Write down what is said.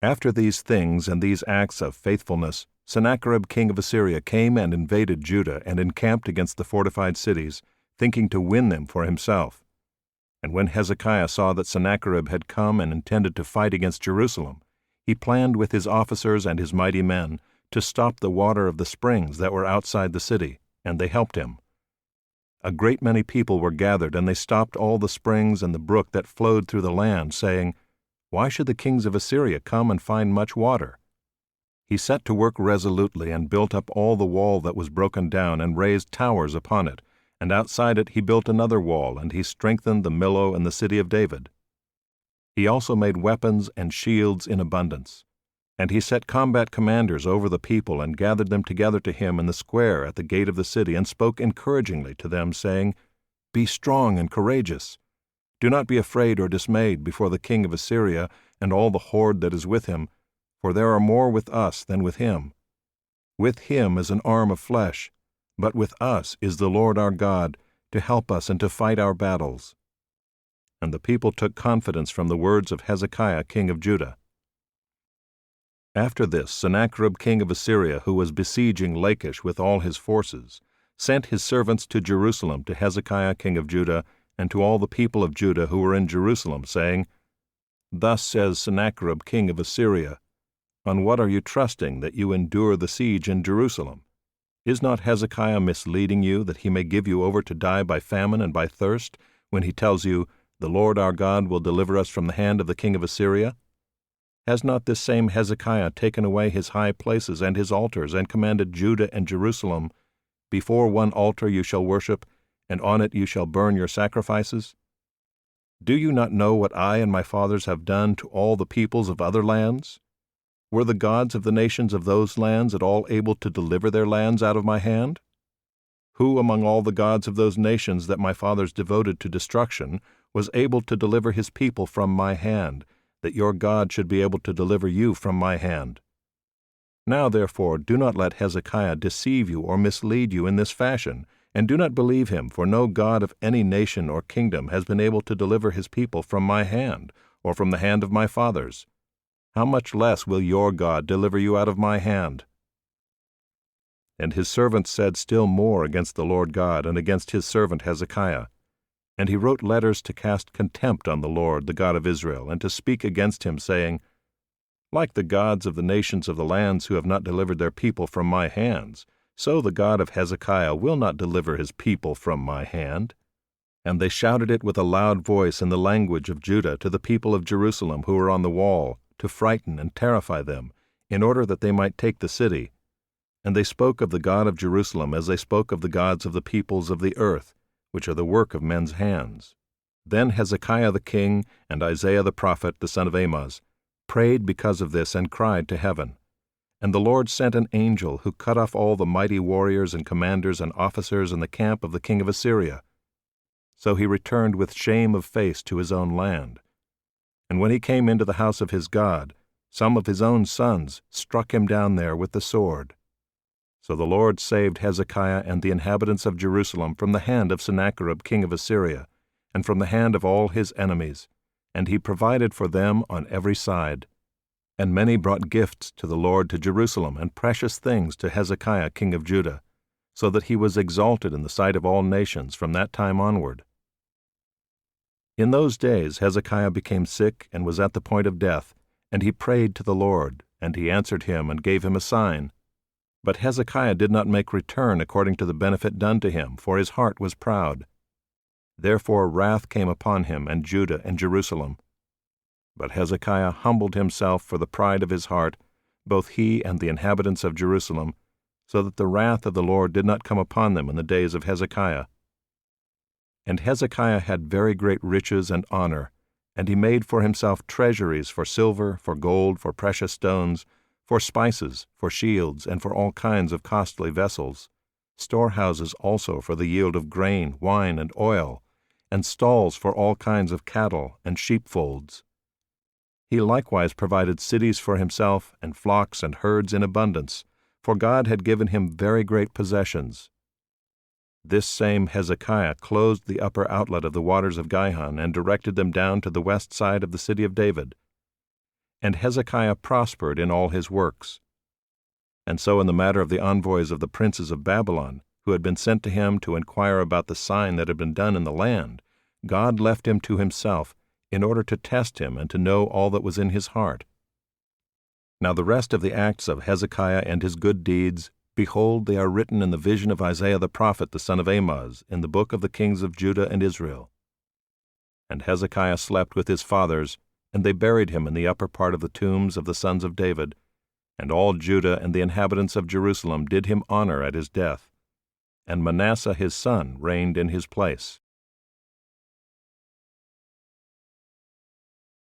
After these things and these acts of faithfulness, Sennacherib king of Assyria came and invaded Judah and encamped against the fortified cities, thinking to win them for himself. And when Hezekiah saw that Sennacherib had come and intended to fight against Jerusalem, he planned with his officers and his mighty men to stop the water of the springs that were outside the city, and they helped him. A great many people were gathered, and they stopped all the springs and the brook that flowed through the land, saying, "Why should the kings of Assyria come and find much water?" He set to work resolutely and built up all the wall that was broken down and raised towers upon it, and outside it he built another wall, and he strengthened the Millo and the city of David. He also made weapons and shields in abundance. And he set combat commanders over the people and gathered them together to him in the square at the gate of the city and spoke encouragingly to them, saying, "Be strong and courageous. Do not be afraid or dismayed before the king of Assyria and all the horde that is with him, for there are more with us than with him. With him is an arm of flesh, but with us is the Lord our God to help us and to fight our battles." And the people took confidence from the words of Hezekiah king of Judah. After this, Sennacherib king of Assyria, who was besieging Lachish with all his forces, sent his servants to Jerusalem to Hezekiah king of Judah and to all the people of Judah who were in Jerusalem, saying, "Thus says Sennacherib king of Assyria, On what are you trusting that you endure the siege in Jerusalem? Is not Hezekiah misleading you that he may give you over to die by famine and by thirst, when he tells you, The Lord our God will deliver us from the hand of the king of Assyria? Has not this same Hezekiah taken away his high places and his altars, and commanded Judah and Jerusalem, Before one altar you shall worship, and on it you shall burn your sacrifices? Do you not know what I and my fathers have done to all the peoples of other lands? Were the gods of the nations of those lands at all able to deliver their lands out of my hand? Who among all the gods of those nations that my fathers devoted to destruction was able to deliver his people from my hand, that your God should be able to deliver you from my hand? Now therefore do not let Hezekiah deceive you or mislead you in this fashion, and do not believe him, for no God of any nation or kingdom has been able to deliver his people from my hand, or from the hand of my fathers. How much less will your God deliver you out of my hand?" And his servants said still more against the Lord God and against his servant Hezekiah. And he wrote letters to cast contempt on the Lord, the God of Israel, and to speak against him, saying, "Like the gods of the nations of the lands who have not delivered their people from my hands, so the God of Hezekiah will not deliver his people from my hand." And they shouted it with a loud voice in the language of Judah to the people of Jerusalem who were on the wall, to frighten and terrify them, in order that they might take the city. And they spoke of the God of Jerusalem as they spoke of the gods of the peoples of the earth, which are the work of men's hands. Then Hezekiah the king and Isaiah the prophet, the son of Amoz, prayed because of this and cried to heaven. And the Lord sent an angel who cut off all the mighty warriors and commanders and officers in the camp of the king of Assyria. So he returned with shame of face to his own land. And when he came into the house of his God, some of his own sons struck him down there with the sword. So the Lord saved Hezekiah and the inhabitants of Jerusalem from the hand of Sennacherib king of Assyria, and from the hand of all his enemies, and he provided for them on every side. And many brought gifts to the Lord to Jerusalem, and precious things to Hezekiah king of Judah, so that he was exalted in the sight of all nations from that time onward. In those days Hezekiah became sick and was at the point of death, and he prayed to the Lord, and he answered him and gave him a sign. But Hezekiah did not make return according to the benefit done to him, for his heart was proud. Therefore wrath came upon him and Judah and Jerusalem. But Hezekiah humbled himself for the pride of his heart, both he and the inhabitants of Jerusalem, so that the wrath of the Lord did not come upon them in the days of Hezekiah. And Hezekiah had very great riches and honor, and he made for himself treasuries for silver, for gold, for precious stones, for spices, for shields, and for all kinds of costly vessels, storehouses also for the yield of grain, wine, and oil, and stalls for all kinds of cattle and sheepfolds. He likewise provided cities for himself, and flocks and herds in abundance, for God had given him very great possessions. This same Hezekiah closed the upper outlet of the waters of Gihon and directed them down to the west side of the city of David. and Hezekiah prospered in all his works. And so in the matter of the envoys of the princes of Babylon, who had been sent to him to inquire about the sign that had been done in the land, God left him to himself, in order to test him and to know all that was in his heart. Now the rest of the acts of Hezekiah and his good deeds, behold, they are written in the vision of Isaiah the prophet, the son of Amoz, in the book of the kings of Judah and Israel. And Hezekiah slept with his fathers, and they buried him in the upper part of the tombs of the sons of David, and all Judah and the inhabitants of Jerusalem did him honor at his death, and Manasseh his son reigned in his place.